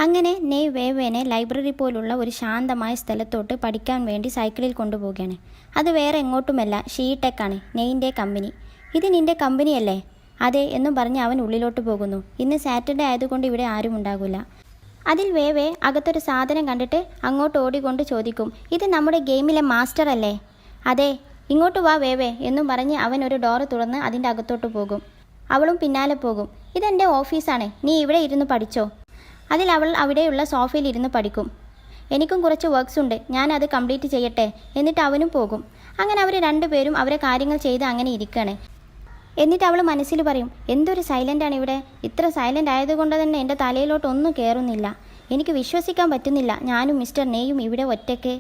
അങ്ങനെ നെയ് വേവേനെ ലൈബ്രറി പോലുള്ള ഒരു ശാന്തമായ സ്ഥലത്തോട്ട് പഠിക്കാൻ വേണ്ടി സൈക്കിളിൽ കൊണ്ടുപോവുകയാണ്. അത് വേറെ എങ്ങോട്ടുമല്ല, ഷീടെക് ആണ്, നെയ്യിൻ്റെ കമ്പനി. ഇത് നിൻ്റെ കമ്പനിയല്ലേ? അതെ എന്നും പറഞ്ഞ് അവൻ ഉള്ളിലോട്ട് പോകുന്നു. ഇന്ന് സാറ്റർഡേ ആയതുകൊണ്ട് ഇവിടെ ആരും ഉണ്ടാകില്ല. അതിൽ വേവേ അകത്തൊരു സാധനം കണ്ടിട്ട് അങ്ങോട്ട് ഓടിക്കൊണ്ട് ചോദിക്കും, ഇത് നമ്മുടെ ഗെയിമിലെ മാസ്റ്റർ അല്ലേ? അതെ, ഇങ്ങോട്ട് വാ വേവേ എന്നും പറഞ്ഞ് അവൻ ഒരു ഡോറ് തുറന്ന് അതിൻ്റെ അകത്തോട്ട് പോകും. അവളും പിന്നാലെ പോകും. ഇതെൻ്റെ ഓഫീസാണ്, നീ ഇവിടെ ഇരുന്ന് പഠിച്ചോ. അതിൽ അവൾ അവിടെയുള്ള സോഫയിൽ ഇരുന്ന് പഠിക്കും. എനിക്കും കുറച്ച് വർക്ക്സ് ഉണ്ട്, ഞാൻ അത് കംപ്ലീറ്റ് ചെയ്യട്ടെ. എന്നിട്ട് അവനും പോകും. അങ്ങനെ അവർ രണ്ടുപേരും അവരെ കാര്യങ്ങൾ ചെയ്ത് അങ്ങനെ ഇരിക്കുകയാണ്. എന്നിട്ട് അവൾ മനസ്സിൽ പറയും, എന്തൊരു സൈലൻ്റാണ് ഇവിടെ. ഇത്ര സൈലൻ്റ് ആയതുകൊണ്ട് തന്നെ എൻ്റെ തലയിലോട്ടൊന്നും കയറുന്നില്ല. എനിക്ക് വിശ്വസിക്കാൻ പറ്റുന്നില്ല, ഞാനും മിസ്റ്റർ നെയ്യും ഇവിടെ ഒറ്റയ്ക്ക്.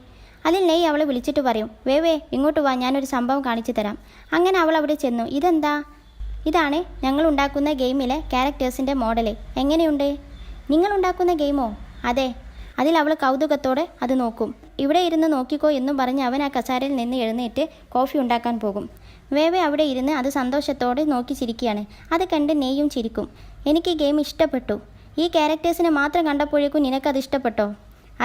അതിൽ നെയ് അവളെ വിളിച്ചിട്ട് പറയും, വേവേ ഇങ്ങോട്ട് വാ, ഞാനൊരു സംഭവം കാണിച്ചു തരാം. അങ്ങനെ അവൾ അവിടെ ചെന്നു. ഇതെന്താ? ഇതാണ് ഞങ്ങൾ ഉണ്ടാക്കുന്ന ഗെയിമിലെ ക്യാരക്ടേഴ്സിൻ്റെ മോഡൽ. എങ്ങനെയുണ്ട്? നിങ്ങളുണ്ടാക്കുന്ന ഗെയിമോ? അതെ. അതിൽ അവൾ കൗതുകത്തോടെ അത് നോക്കും. ഇവിടെ ഇരുന്ന് നോക്കിക്കോ എന്നും പറഞ്ഞ് അവൻ ആ കസാരയിൽ നിന്ന് എഴുന്നേറ്റ് കോഫി ഉണ്ടാക്കാൻ പോകും. വേവേ അവിടെ ഇരുന്ന് അത് സന്തോഷത്തോടെ നോക്കി ചിരിക്കുകയാണ്. അത് കണ്ട് നെയ്യും ചിരിക്കും. എനിക്ക് ഈ ഗെയിം ഇഷ്ടപ്പെട്ടു. ഈ ക്യാരക്ടേഴ്സിനെ മാത്രം കണ്ടപ്പോഴേക്കും നിനക്കത് ഇഷ്ടപ്പെട്ടോ?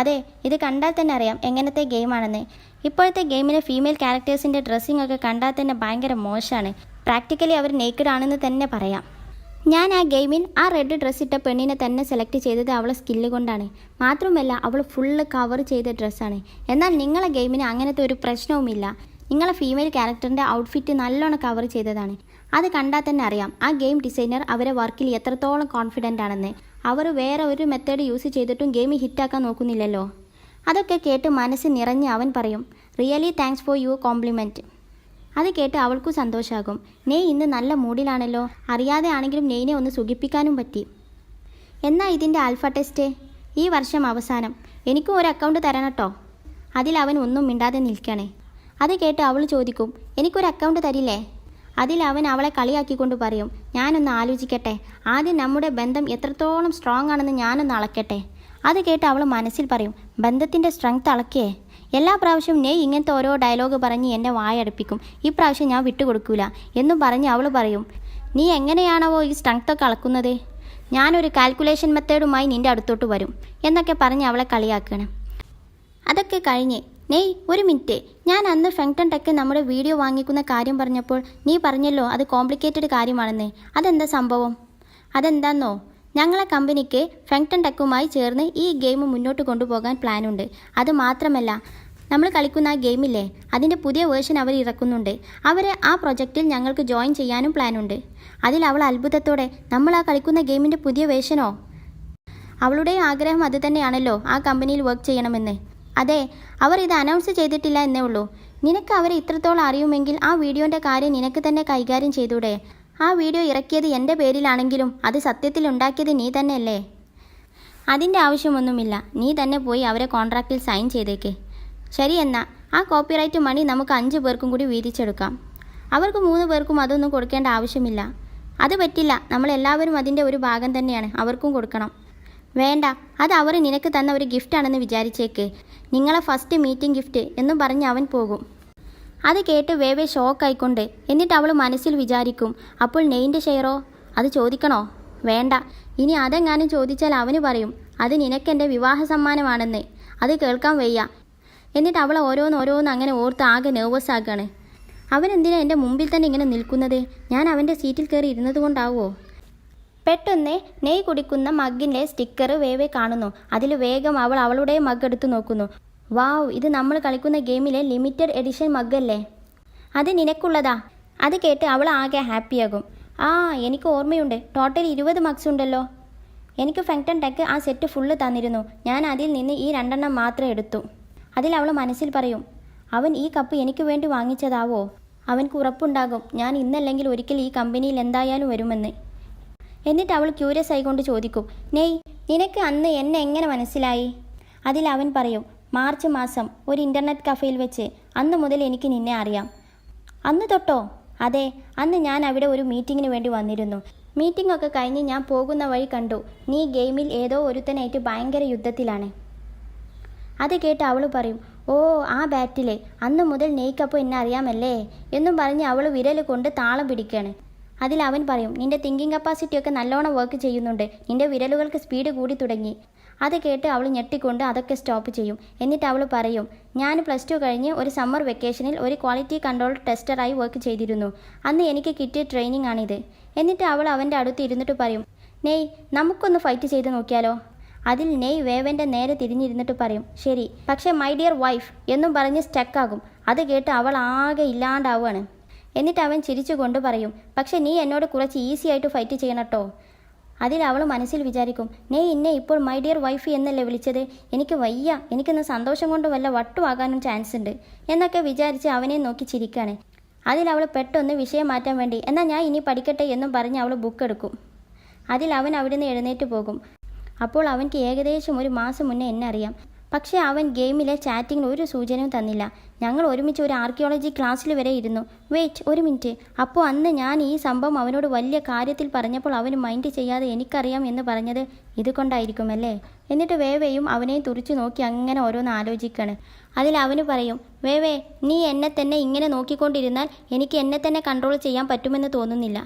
അതെ, ഇത് കണ്ടാൽ തന്നെ അറിയാം എങ്ങനത്തെ ഗെയിമാണെന്ന്. ഇപ്പോഴത്തെ ഗെയിമിലെ ഫീമെയിൽ ക്യാരക്ടേഴ്സിൻ്റെ ഡ്രസ്സിംഗ് ഒക്കെ കണ്ടാൽ തന്നെ ഭയങ്കര മോശമാണ്. പ്രാക്ടിക്കലി അവർ നേക്കഡ് ആണെന്ന് തന്നെ പറയാം. ഞാൻ ആ ഗെയിമിൽ ആ റെഡ് ഡ്രസ്സ് ഇട്ട പെണ്ണിനെ തന്നെ സെലക്ട് ചെയ്തത് അവളെ സ്കില്ല് കൊണ്ടാണ്. മാത്രമല്ല അവൾ ഫുള്ള് കവർ ചെയ്ത ഡ്രസ്സാണ്. എന്നാൽ നിങ്ങളെ ഗെയിമിന് അങ്ങനത്തെ ഒരു പ്രശ്നവുമില്ല. നിങ്ങളെ ഫീമെയിൽ ക്യാരക്ടറിൻ്റെ ഔട്ട്ഫിറ്റ് നല്ലോണം കവർ ചെയ്തതാണ്. അത് കണ്ടാൽ തന്നെ അറിയാം ആ ഗെയിം ഡിസൈനർ അവരെ വർക്കിൽ എത്രത്തോളം കോൺഫിഡൻ്റ് ആണെന്ന്. അവർ വേറെ ഒരു മെത്തേഡ് യൂസ് ചെയ്തിട്ടും ഗെയിം ഹിറ്റാക്കാൻ നോക്കുന്നില്ലല്ലോ. അതൊക്കെ കേട്ട് മനസ്സ് നിറഞ്ഞ് അവൻ പറയും, really thanks for your compliment. അത് കേട്ട് അവൾക്കും സന്തോഷമാകും. നെയ് ഇന്ന് നല്ല മൂഡിലാണല്ലോ. അറിയാതെ ആണെങ്കിലും നെയ്നെ ഒന്ന് സുഖിപ്പിക്കാനും പറ്റി. എന്നാൽ ഇതിൻ്റെ ആൽഫ ടെസ്റ്റ് ഈ വർഷം അവസാനം. എനിക്കും ഒരു അക്കൗണ്ട് തരണം കേട്ടോ. അതിൽ അവൻ ഒന്നും മിണ്ടാതെ നിൽക്കണേ. അത് കേട്ട് അവൾ ചോദിക്കും, എനിക്കൊരു അക്കൗണ്ട് തരില്ലേ? അതിൽ അവൻ അവളെ കളിയാക്കിക്കൊണ്ട് പറയും, ഞാനൊന്ന് ആലോചിക്കട്ടെ. ആദ്യം നമ്മുടെ ബന്ധം എത്രത്തോളം സ്ട്രോങ് ആണെന്ന് ഞാനൊന്ന് അളക്കട്ടെ. അത് കേട്ട് അവൾ മനസ്സിൽ പറയും, ബന്ധത്തിൻ്റെ സ്ട്രെങ്ത് അളക്കേ? എല്ലാ പ്രാവശ്യവും നെയ് ഇങ്ങനത്തെ ഓരോ ഡയലോഗ് പറഞ്ഞ് എന്നെ വായടപ്പിക്കും. ഈ പ്രാവശ്യം ഞാൻ വിട്ടുകൊടുക്കൂല എന്നും പറഞ്ഞ് അവൾ പറയും, നീ എങ്ങനെയാണോ ഈ സ്ട്രെങ്ത്തൊക്കെ അളക്കുന്നത്? ഞാനൊരു കാൽക്കുലേഷൻ മെത്തേഡുമായി നിൻ്റെ അടുത്തോട്ട് വരും എന്നൊക്കെ പറഞ്ഞ് അവളെ കളിയാക്കണം. അതൊക്കെ കഴിഞ്ഞ് നെയ് ഒരു മിനിറ്റ്, ഞാൻ അന്ന് ഫെങ്ടൺ ടെക്ക് നമ്മുടെ വീഡിയോ വാങ്ങിക്കുന്ന കാര്യം പറഞ്ഞപ്പോൾ നീ പറഞ്ഞല്ലോ അത് കോംപ്ലിക്കേറ്റഡ് കാര്യമാണെന്ന്. അതെന്താ സംഭവം? അതെന്താന്നോ, ഞങ്ങളെ കമ്പനിക്ക് ഫെങ്ടൺ ടെക്കുമായി ചേർന്ന് ഈ ഗെയിം മുന്നോട്ട് കൊണ്ടുപോകാൻ പ്ലാനുണ്ട്. അത് മാത്രമല്ല നമ്മൾ കളിക്കുന്ന ആ ഗെയിമില്ലേ, അതിൻ്റെ പുതിയ വേർഷൻ അവർ ഇറക്കുന്നുണ്ട്. അവരെ ആ പ്രൊജക്റ്റിൽ ഞങ്ങൾക്ക് ജോയിൻ ചെയ്യാനും പ്ലാനുണ്ട്. അതിൽ അവൾ അത്ഭുതത്തോടെ, നമ്മൾ ആ കളിക്കുന്ന ഗെയിമിൻ്റെ പുതിയ വേർഷനോ? അവളുടെ ആഗ്രഹം അത് തന്നെയാണല്ലോ, ആ കമ്പനിയിൽ വർക്ക് ചെയ്യണമെന്ന്. അതെ, അവർ ഇത് അനൗൺസ് ചെയ്തിട്ടില്ല എന്നേ ഉള്ളൂ. നിനക്ക് അവരെ ഇത്രത്തോളം അറിയുമെങ്കിൽ ആ വീഡിയോൻ്റെ കാര്യം നിനക്ക് തന്നെ കൈകാര്യം ചെയ്തൂടെ? ആ വീഡിയോ ഇറക്കിയത് എൻ്റെ പേരിലാണെങ്കിലും അത് സത്യത്തിൽ ഉണ്ടാക്കിയത് നീ തന്നെയല്ലേ? അതിൻ്റെ ആവശ്യമൊന്നുമില്ല, നീ തന്നെ പോയി അവരെ കോൺട്രാക്റ്റിൽ സൈൻ ചെയ്തേക്ക്. ശരി, എന്നാൽ ആ കോപ്പിറൈറ്റ് മണി നമുക്ക് 5 പേർക്കും കൂടി വീതിച്ചെടുക്കാം. അവർക്ക് 3 പേർക്കും അതൊന്നും കൊടുക്കേണ്ട ആവശ്യമില്ല. അത് പറ്റില്ല, നമ്മളെല്ലാവരും അതിൻ്റെ ഒരു ഭാഗം തന്നെയാണ്, അവർക്കും കൊടുക്കണം. വേണ്ട, അത് അവർ നിനക്ക് തന്ന ഒരു ഗിഫ്റ്റാണെന്ന് വിചാരിച്ചേക്ക്. നിങ്ങളെ ഫസ്റ്റ് മീറ്റിംഗ് ഗിഫ്റ്റ് എന്നും പറഞ്ഞ് അവൻ പോകും. അത് കേട്ട് വേവേ ഷോക്കായിക്കൊണ്ട് എന്നിട്ട് അവൾ മനസ്സിൽ വിചാരിക്കും, അപ്പോൾ നെയ്യിൻ്റെ ഷെയറോ? അത് ചോദിക്കണോ? വേണ്ട. ഇനി അതെങ്ങാനും ചോദിച്ചാൽ അവന് പറയും, അത് നിനക്കെൻ്റെ വിവാഹ സമ്മാനമാണെന്ന്. അത് കേൾക്കാൻ വയ്യ. എന്നിട്ട് അവൾ ഓരോന്നോരോന്ന് അങ്ങനെ ഓർത്ത് ആകെ നെർവസ് ആക്കുകയാണ്. അവനെന്തിനാ എൻ്റെ മുമ്പിൽ തന്നെ ഇങ്ങനെ നിൽക്കുന്നത്? ഞാൻ അവൻ്റെ സീറ്റിൽ കയറി ഇരുന്നത് കൊണ്ടാവോ? പെട്ടെന്ന് നെയ് കുടിക്കുന്ന മഗ്ഗിൻ്റെ സ്റ്റിക്കർ വേവേ കാണുന്നു. അതിൽ വേഗം അവൾ അവളുടെ മഗ് എടുത്ത് നോക്കുന്നു. വാവ്, ഇത് നമ്മൾ കളിക്കുന്ന ഗെയിമിലെ ലിമിറ്റഡ് എഡിഷൻ മഗ്ഗല്ലേ? അത് നിനക്കുള്ളതാ. അത് കേട്ട് അവൾ ആകെ ഹാപ്പിയാകും. ആ, എനിക്ക് ഓർമ്മയുണ്ട്, ടോട്ടൽ 20 മഗ്സ് ഉണ്ടല്ലോ. എനിക്ക് ഫെങ്ടൺ ടെക്ക് ആ സെറ്റ് ഫുള്ള് തന്നിരുന്നു. ഞാൻ അതിൽ നിന്ന് ഈ 2 എണ്ണം മാത്രം എടുത്തു. അതിൽ അവൾ മനസ്സിൽ പറയും, അവൻ ഈ കപ്പ് എനിക്ക് വേണ്ടി വാങ്ങിച്ചതാവോ? അവൻക്ക് ഉറപ്പുണ്ടാകും ഞാൻ ഇന്നല്ലെങ്കിൽ ഒരിക്കൽ ഈ കമ്പനിയിൽ എന്തായാലും വരുമെന്ന്. എന്നിട്ട് അവൾ ക്യൂരിയസ് ആയിക്കൊണ്ട് ചോദിക്കും, നെയ്, നിനക്ക് അന്ന് എന്നെ എങ്ങനെ മനസ്സിലായി? അതിൽ അവൻ പറയും, മാർച്ച് മാസം ഒരു ഇൻ്റർനെറ്റ് കഫേയിൽ വെച്ച്. അന്ന് മുതൽ എനിക്ക് നിന്നെ അറിയാം. അന്ന് തൊട്ടോ? അതെ, അന്ന് ഞാൻ അവിടെ ഒരു മീറ്റിങ്ങിന് വേണ്ടി വന്നിരുന്നു. മീറ്റിംഗ് ഒക്കെ കഴിഞ്ഞ് ഞാൻ പോകുന്ന വഴി കണ്ടു, നീ ഗെയിമിൽ ഏതോ ഒരുത്തനായിട്ട് ഭയങ്കര യുദ്ധത്തിലാണ്. അത് കേട്ട് അവൾ പറയും, ഓ ആ ബാറ്റിലെ, അന്ന് മുതൽ നെയ്ക്കപ്പോൾ എന്നെ അറിയാമല്ലേ എന്നും പറഞ്ഞ് അവൾ വിരൽ കൊണ്ട് താളം പിടിക്കുകയാണ്. അതിൽ അവൻ പറയും, നിൻ്റെ തിങ്കിങ് കപ്പാസിറ്റി ഒക്കെ നല്ലോണം വർക്ക് ചെയ്യുന്നുണ്ട്, നിൻ്റെ വിരലുകൾക്ക് സ്പീഡ് കൂടി തുടങ്ങി. അത് കേട്ട് അവൾ ഞെട്ടിക്കൊണ്ട് അതൊക്കെ സ്റ്റോപ്പ് ചെയ്യും. എന്നിട്ട് അവൾ പറയും, ഞാൻ +2 കഴിഞ്ഞ് ഒരു സമ്മർ വെക്കേഷനിൽ ഒരു ക്വാളിറ്റി കൺട്രോൾ ടെസ്റ്ററായി വർക്ക് ചെയ്തിരുന്നു. അന്ന് എനിക്ക് കിട്ടിയ ട്രെയിനിങ് ആണിത്. എന്നിട്ട് അവൾ അവൻ്റെ അടുത്ത് ഇരുന്നിട്ട് പറയും, നെയ് നമുക്കൊന്ന് ഫൈറ്റ് ചെയ്ത് നോക്കിയാലോ? അതിൽ നെയ് വേവൻ്റെ നേരെ തിരിഞ്ഞിരുന്നിട്ട് പറയും, ശരി, പക്ഷേ മൈ ഡിയർ വൈഫ് എന്നും പറഞ്ഞ് സ്റ്റക്കാകും. അത് കേട്ട് അവൾ ആകെ ഇല്ലാണ്ടാവുകയാണ്. എന്നിട്ട് അവൻ ചിരിച്ചുകൊണ്ട് പറയും, പക്ഷേ നീ എന്നോട് കുറച്ച് ഈസി ആയിട്ട് ഫൈറ്റ് ചെയ്യണം കേട്ടോ. അതിൽ അവൾ മനസ്സിൽ വിചാരിക്കും, നെയ് എന്നെ ഇപ്പോൾ മൈ ഡിയർ വൈഫ് എന്നല്ലേ വിളിച്ചത്, എനിക്ക് വയ്യ, എനിക്കിന്ന് സന്തോഷം കൊണ്ട് വല്ല വട്ടുവാകാനും ചാൻസ് ഉണ്ട് എന്നൊക്കെ വിചാരിച്ച് അവനെ നോക്കി ചിരിക്കാണ്. അതിൽ അവൾ പെട്ടെന്ന് വിഷയം മാറ്റാൻ വേണ്ടി, എന്നാൽ ഞാൻ ഇനി പഠിക്കട്ടെ എന്നും പറഞ്ഞ് അവൾ ബുക്ക് എടുക്കും. അതിൽ അവൻ അവിടുന്ന് എഴുന്നേറ്റ് പോകും. അപ്പോൾ അവൻക്ക് ഏകദേശം 1 മാസം മുന്നേ എന്നെ അറിയാം. പക്ഷേ അവൻ ഗെയിമിലെ ചാറ്റിങ്ങിൽ ഒരു സൂചനയും തന്നില്ല. ഞങ്ങൾ ഒരുമിച്ച് ഒരു ആർക്കിയോളജി ക്ലാസ്സിൽ വരെ ഇരുന്നു. Wait, 1 minute. അപ്പോൾ അന്ന് ഞാൻ ഈ സംഭവം അവനോട് വലിയ കാര്യത്തിൽ പറഞ്ഞപ്പോൾ അവന് മൈൻഡ് ചെയ്യാതെ എനിക്കറിയാം എന്ന് പറഞ്ഞത് ഇതുകൊണ്ടായിരിക്കുമല്ലേ? എന്നിട്ട് വേവയും അവനെയും തുറിച്ചു നോക്കി അങ്ങനെ ഓരോന്ന് ആലോചിക്കാണ്. അതിൽ അവന് പറയും, വേവേ, നീ എന്നെ തന്നെ ഇങ്ങനെ നോക്കിക്കൊണ്ടിരുന്നാൽ എനിക്ക് എന്നെ തന്നെ കൺട്രോൾ ചെയ്യാൻ പറ്റുമെന്ന് തോന്നുന്നില്ല.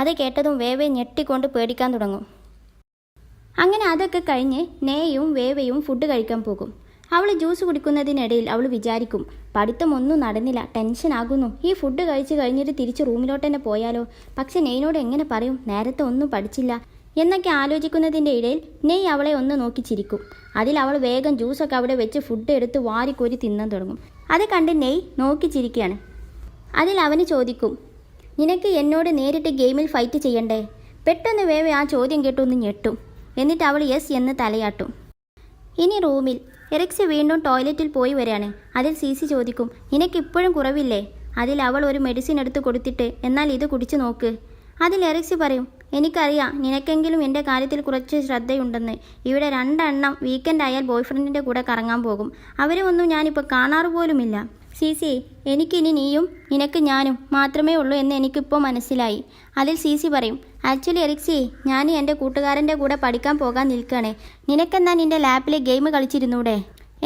അത് കേട്ടതും വേവയെ ഞെട്ടിക്കൊണ്ട് പേടിക്കാൻ തുടങ്ങും. അങ്ങനെ അതൊക്കെ കഴിഞ്ഞ് നെയ്യും വേവയും ഫുഡ് കഴിക്കാൻ പോകും. അവൾ ജ്യൂസ് കുടിക്കുന്നതിനിടയിൽ അവൾ വിചാരിക്കും, പഠിത്തം ഒന്നും നടന്നില്ല, ടെൻഷനാകുന്നു. ഈ ഫുഡ് കഴിച്ച് കഴിഞ്ഞിട്ട് തിരിച്ച് റൂമിലോട്ട് തന്നെ പോയാലോ? പക്ഷെ നെയ്നോട് എങ്ങനെ പറയും, നേരത്തെ ഒന്നും പഠിച്ചില്ല എന്നൊക്കെ ആലോചിക്കുന്നതിൻ്റെ ഇടയിൽ നെയ് അവളെ ഒന്ന് നോക്കി ചിരിക്കും. അതിൽ അവൾ വേഗം ജ്യൂസൊക്കെ അവിടെ വെച്ച് ഫുഡ് എടുത്ത് വാരിക്കോരി തിന്നാൻ തുടങ്ങും. അത് കണ്ട് നെയ് നോക്കി ചിരിക്കുകയാണ്. അതിൽ അവന് ചോദിക്കും, നിനക്ക് എന്നോട് നേരിട്ട് ഗെയിമിൽ ഫൈറ്റ് ചെയ്യണ്ടേ? പെട്ടെന്ന് വേവ ആ ചോദ്യം കേട്ടൊന്ന് ഞെട്ടും. എന്നിട്ട് അവൾ യെസ് എന്ന് തലയാട്ടും. ഇനി റൂമിൽ എറിക്സി വീണ്ടും ടോയ്ലറ്റിൽ പോയി വരികയാണ്. അതിൽ സി ചോദിക്കും, നിനക്കിപ്പോഴും കുറവില്ലേ? അതിൽ അവൾ ഒരു മെഡിസിൻ എടുത്ത് കൊടുത്തിട്ട്, എന്നാൽ ഇത് കുടിച്ചു നോക്ക്. അതിൽ എറിക്സി പറയും, എനിക്കറിയാം നിനക്കെങ്കിലും എൻ്റെ കാര്യത്തിൽ കുറച്ച് ശ്രദ്ധയുണ്ടെന്ന്. ഇവിടെ 2 എണ്ണം വീക്കെൻഡ് ആയാൽ ബോയ്ഫ്രണ്ടിൻ്റെ കൂടെ കറങ്ങാൻ പോകും. അവരെ ഒന്നും ഞാനിപ്പോൾ കാണാറ് പോലുമില്ല. സി എനിക്കിനി നീയും നിനക്ക് ഞാനും മാത്രമേ ഉള്ളൂ എന്ന് എനിക്കിപ്പോൾ മനസ്സിലായി. അതിൽ സി പറയും, ആക്ച്വലി എറിക്സി, ഞാൻ എൻ്റെ കൂട്ടുകാരൻ്റെ കൂടെ പഠിക്കാൻ പോകാൻ നിൽക്കുകയാണ്. നിനക്കെന്താ നിൻ്റെ ലാപ്പിലെ ഗെയിം കളിച്ചിരുന്നൂടെ?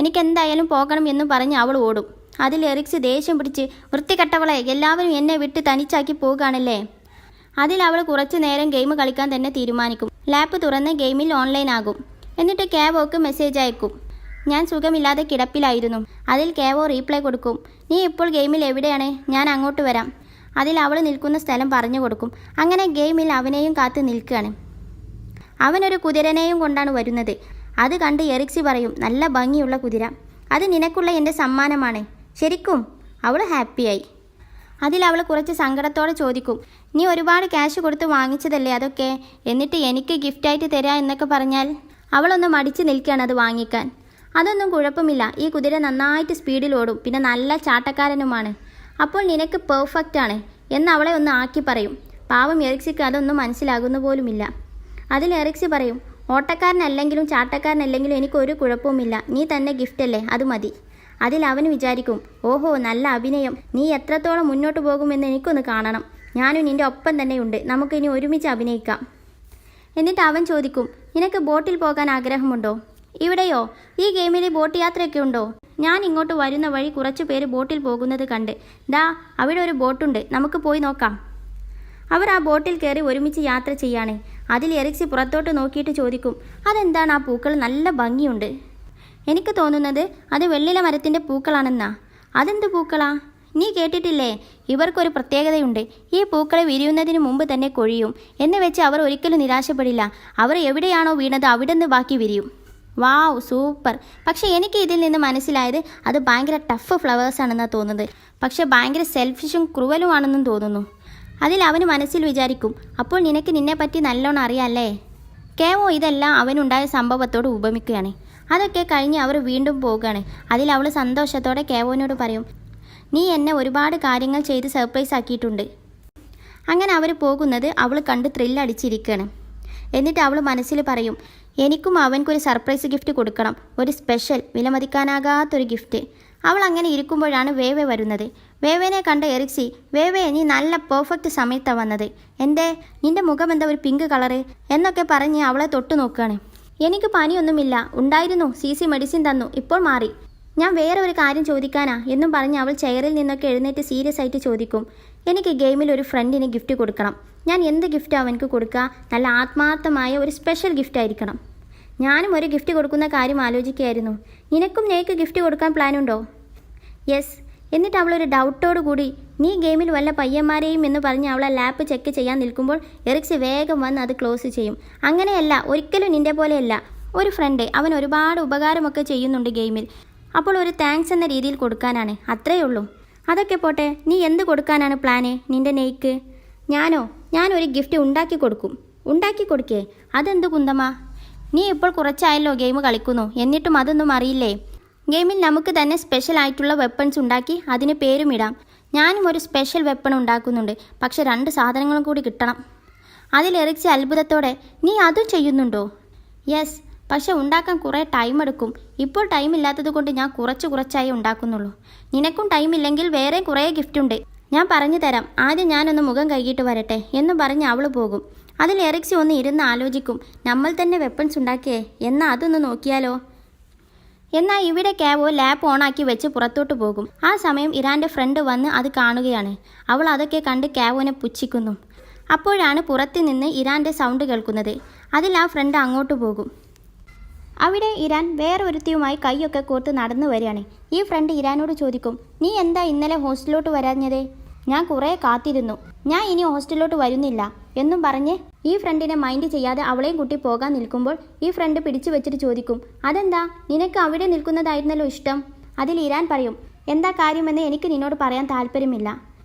എനിക്കെന്തായാലും പോകണം എന്ന് പറഞ്ഞ് അവൾ ഓടും. അതിൽ എറിക്സി ദേഷ്യം പിടിച്ച്, വൃത്തികെട്ടവളെ, എല്ലാവരും എന്നെ വിട്ട് തനിച്ചാക്കി പോകുകയാണല്ലേ? അതിൽ അവൾ കുറച്ച് നേരം ഗെയിം കളിക്കാൻ തന്നെ തീരുമാനിക്കും. ലാപ്പ് തുറന്ന് ഗെയിമിൽ ഓൺലൈൻ ആകും. എന്നിട്ട് കേവോക്ക് മെസ്സേജ് അയക്കും, ഞാൻ സുഖമില്ലാതെ കിടപ്പിലായിരുന്നു. അതിൽ കേവോ റീപ്ലൈ കൊടുക്കും, നീ ഇപ്പോൾ ഗെയിമിൽ എവിടെയാണ്? ഞാൻ അങ്ങോട്ട് വരാം. അതിൽ അവൾ നിൽക്കുന്ന സ്ഥലം പറഞ്ഞു കൊടുക്കും. അങ്ങനെ ഗെയിമിൽ അവനെയും കാത്ത് നിൽക്കുകയാണ്. അവനൊരു കുതിരനെയും കൊണ്ടാണ് വരുന്നത്. അത് കണ്ട് എറിക്സി പറയും, നല്ല ഭംഗിയുള്ള കുതിര, അത് നിനക്കുള്ള എൻ്റെ സമ്മാനമാണ്. ശരിക്കും? അവൾ ഹാപ്പിയായി. അതിൽ അവൾ കുറച്ച് സങ്കടത്തോടെ ചോദിക്കും, നീ ഒരുപാട് ക്യാഷ് കൊടുത്ത് വാങ്ങിച്ചതല്ലേ അതൊക്കെ? എന്നിട്ട് എനിക്ക് ഗിഫ്റ്റായിട്ട് തരാം എന്നൊക്കെ പറഞ്ഞാൽ? അവളൊന്ന് മടിച്ച് നിൽക്കുകയാണ് അത് വാങ്ങിക്കാൻ. അതൊന്നും കുഴപ്പമില്ല, ഈ കുതിര നന്നായിട്ട് സ്പീഡിൽ ഓടും, പിന്നെ നല്ല ചാട്ടക്കാരനുമാണ്. അപ്പോൾ നിനക്ക് പെർഫെക്റ്റ് ആണ് എന്ന് അവളെ ഒന്ന് ആക്കി പറയും. പാവം എറിക്സിക്ക് അതൊന്നും മനസ്സിലാകുന്ന പോലുമില്ല. അതിൽ എറിക്സി പറയും, ഓട്ടക്കാരനല്ലെങ്കിലും ചാട്ടക്കാരനല്ലെങ്കിലും എനിക്കൊരു കുഴപ്പവുമില്ല, നീ തന്നെ ഗിഫ്റ്റല്ലേ, അത് മതി. അതിൽ അവൻ വിചാരിക്കും, ഓഹോ നല്ല അഭിനയം, നീ എത്രത്തോളം മുന്നോട്ട് പോകുമെന്ന് എനിക്കൊന്ന് കാണണം. ഞാനും നിൻ്റെ ഒപ്പം തന്നെയുണ്ട്, നമുക്കിനി ഒരുമിച്ച് അഭിനയിക്കാം. എന്നിട്ട് അവൻ ചോദിക്കും, നിനക്ക് ബോട്ടിൽ പോകാൻ ആഗ്രഹമുണ്ടോ? ഇവിടെയോ? ഈ ഗെയിമിൽ ബോട്ട് യാത്രയൊക്കെ ഉണ്ടോ? ഞാൻ ഇങ്ങോട്ട് വരുന്ന വഴി കുറച്ച് പേര് ബോട്ടിൽ പോകുന്നത് കണ്ട്. ദാ അവിടെ ഒരു ബോട്ടുണ്ട്, നമുക്ക് പോയി നോക്കാം. അവർ ആ ബോട്ടിൽ കയറി ഒരുമിച്ച് യാത്ര ചെയ്യാണ്. അതിൽ എറിക്സി പുറത്തോട്ട് നോക്കിയിട്ട് ചോദിക്കും, അതെന്താണ് ആ പൂക്കൾ, നല്ല ഭംഗിയുണ്ട്. എനിക്ക് തോന്നുന്നത് അത് വെള്ളില മരത്തിൻ്റെ പൂക്കളാണെന്നാ. അതെന്ത് പൂക്കളാ? നീ കേട്ടിട്ടില്ലേ, ഇവർക്കൊരു പ്രത്യേകതയുണ്ട്. ഈ പൂക്കളെ വിരിയുന്നതിന് മുമ്പ് തന്നെ കൊഴിയും എന്ന് വെച്ച് അവർ ഒരിക്കലും നിരാശപ്പെടില്ല. അവർ എവിടെയാണോ വീണത് അവിടെ നിന്ന് ബാക്കി വിരിയും. വാവ്, സൂപ്പർ. പക്ഷേ എനിക്ക് ഇതിൽ നിന്ന് മനസ്സിലായത് അത് ഭയങ്കര ടഫ് ഫ്ലവേഴ്സാണെന്നാണ് തോന്നുന്നത്. പക്ഷേ ഭയങ്കര സെൽഫിഷും ക്രൂവലുമാണെന്നും തോന്നുന്നു. അതിൽ അവന് മനസ്സിൽ വിചാരിക്കും, അപ്പോൾ നിനക്ക് നിന്നെപ്പറ്റി നല്ലോണം അറിയാമല്ലേ? കേവോ ഇതെല്ലാം അവനുണ്ടായ സംഭവത്തോട് ഉപമിക്കുകയാണ്. അതൊക്കെ കഴിഞ്ഞ് അവർ വീണ്ടും പോവുകയാണ്. അതിൽ അവൾ സന്തോഷത്തോടെ കേവോനോട് പറയും, നീ എന്നെ ഒരുപാട് കാര്യങ്ങൾ ചെയ്ത് സർപ്രൈസ് ആക്കിയിട്ടുണ്ട്. അങ്ങനെ അവർ പോകുന്നത് അവൾ കണ്ട് ത്രില്ലടിച്ചിരിക്കുകയാണ്. എന്നിട്ട് അവൾ മനസ്സിൽ പറയും, എനിക്കും അവൻക്കൊരു സർപ്രൈസ് ഗിഫ്റ്റ് കൊടുക്കണം, ഒരു സ്പെഷ്യൽ വിലമതിക്കാനാകാത്തൊരു ഗിഫ്റ്റ്. അവൾ അങ്ങനെ ഇരിക്കുമ്പോഴാണ് വേവെ വരുന്നത്. വേവേനെ കണ്ട എറിക്സി, വേവേ നീ നല്ല പെർഫെക്റ്റ് സമയത്താണ് വന്നത്, എന്തേ നിൻ്റെ മുഖം എന്താ ഒരു പിങ്ക് കളറ് എന്നൊക്കെ പറഞ്ഞ് അവളെ തൊട്ടു നോക്കുകയാണ്. എനിക്ക് പനിയൊന്നുമില്ല, ഉണ്ടായിരുന്നു, സി മെഡിസിൻ തന്നു, ഇപ്പോൾ മാറി. ഞാൻ വേറെ ഒരു കാര്യം ചോദിക്കാനാ എന്നും പറഞ്ഞ് അവൾ ചെയറിൽ നിന്നൊക്കെ എഴുന്നേറ്റ് സീരിയസ് ആയിട്ട് ചോദിക്കും, എനിക്ക് ഗെയിമിൽ ഒരു ഫ്രണ്ടിന് ഗിഫ്റ്റ് കൊടുക്കണം. ഞാൻ എന്ത് ഗിഫ്റ്റാണ് അവനക്ക് കൊടുക്കുക? നല്ല ആത്മാർത്ഥമായ ഒരു സ്പെഷ്യൽ ഗിഫ്റ്റ് ആയിരിക്കണം. ഞാനും ഒരു ഗിഫ്റ്റ് കൊടുക്കുന്ന കാര്യം ആലോചിക്കുകയായിരുന്നു. നിനക്കും നെയ്ക്ക് ഗിഫ്റ്റ് കൊടുക്കാൻ പ്ലാനുണ്ടോ? യെസ്. എന്നിട്ട് അവളൊരു ഡൗട്ടോടു കൂടി നീ ഗെയിമിൽ വല്ല പയ്യന്മാരെയും എന്ന് പറഞ്ഞ് അവളെ ലാപ്പ് ചെക്ക് ചെയ്യാൻ നിൽക്കുമ്പോൾ എറിക്സ് വേഗം വന്ന് അത് ക്ലോസ് ചെയ്യും. അങ്ങനെയല്ല, ഒരിക്കലും നിൻ്റെ പോലെയല്ല. ഒരു ഫ്രണ്ട്, അവൻ ഒരുപാട് ഉപകാരമൊക്കെ ചെയ്യുന്നുണ്ട് ഗെയിമിൽ. അപ്പോൾ ഒരു താങ്ക്സ് എന്ന രീതിയിൽ കൊടുക്കാനാണ്, അത്രയേ ഉള്ളൂ. അതൊക്കെ പോട്ടെ, നീ എന്ത് കൊടുക്കാനാണ് പ്ലാന് നിൻ്റെ നെയ്ക്ക്? ഞാനൊരു ഗിഫ്റ്റ് ഉണ്ടാക്കി കൊടുക്കും. ഉണ്ടാക്കി കൊടുക്കേ? അതെന്ത് കുന്തമ്മ? നീ ഇപ്പോൾ കുറച്ചായല്ലോ ഗെയിം കളിക്കുന്നു, എന്നിട്ടും അതൊന്നും അറിയില്ലേ? ഗെയിമിൽ നമുക്ക് തന്നെ സ്പെഷ്യൽ ആയിട്ടുള്ള വെപ്പൺസ് ഉണ്ടാക്കി അതിന് പേരും ഇടാം. ഞാനും ഒരു സ്പെഷ്യൽ വെപ്പൺ ഉണ്ടാക്കുന്നുണ്ട്, പക്ഷെ 2 സാധനങ്ങളും കൂടി കിട്ടണം. അതിൽ എറിക്സ് അത്ഭുതത്തോടെ നീ അതും ചെയ്യുന്നുണ്ടോ? യെസ്, പക്ഷെ ഉണ്ടാക്കാൻ കുറേ ടൈം എടുക്കും. ഇപ്പോൾ ടൈം ഇല്ലാത്തത് കൊണ്ട് ഞാൻ കുറച്ചായി ഉണ്ടാക്കുന്നുള്ളൂ. നിനക്കും ടൈമില്ലെങ്കിൽ വേറെ കുറേ ഗിഫ്റ്റ് ഉണ്ട്, ഞാൻ പറഞ്ഞു തരാം. ആദ്യം ഞാനൊന്ന് മുഖം കഴുകിയിട്ട് വരട്ടെ എന്ന് പറഞ്ഞ് അവൾ പോകും. അതിൽ എറിക്സ് ഒന്ന് ഇരുന്ന് ആലോചിക്കും, നമ്മൾ തന്നെ വെപ്പൺസ് ഉണ്ടാക്കിയേ, എന്നാൽ അതൊന്ന് നോക്കിയാലോ? എന്നാൽ ഇവിടെ കാവോ ലാപ്പ് ഓണാക്കി വെച്ച് പുറത്തോട്ട് പോകും. ആ സമയം ഇറാൻ്റെ ഫ്രണ്ട് വന്ന് അത് കാണുകയാണ്. അവൾ അതൊക്കെ കണ്ട് കാവോനെ പുച്ഛിക്കുന്നു. അപ്പോഴാണ് പുറത്ത് നിന്ന് ഇറാൻ്റെ സൗണ്ട് കേൾക്കുന്നത്. അതിൽ ആ ഫ്രണ്ട് അങ്ങോട്ട് പോകും. അവിടെ ഇറാൻ വേറൊരുത്തിയുമായി കൈയൊക്കെ കോർത്ത് നടന്നു വരികയാണ്. ഈ ഫ്രണ്ട് ഇറാനോട് ചോദിക്കും, നീ എന്താ ഇന്നലെ ഹോസ്റ്റലിലോട്ട് വരാഞ്ഞത്? ഞാൻ കുറേ കാത്തിരുന്നു, ഞാൻ ഇനി ഹോസ്റ്റലിലോട്ട് വരുന്നില്ല എന്നും പറഞ്ഞ് ഈ ഫ്രണ്ടിനെ മൈൻഡ് ചെയ്യാതെ അവളെയും കൂട്ടി പോകാൻ നിൽക്കുമ്പോൾ ഈ ഫ്രണ്ട് പിടിച്ചു വെച്ചിട്ട് ചോദിക്കും, അതെന്താ, നിനക്ക് അവിടെ നിൽക്കുന്നതായിരുന്നല്ലോ ഇഷ്ടം? അതിൽ ഇറാൻ പറയും, എന്താ കാര്യമെന്ന് എനിക്ക് നിന്നോട് പറയാൻ താല്പര്യമില്ല,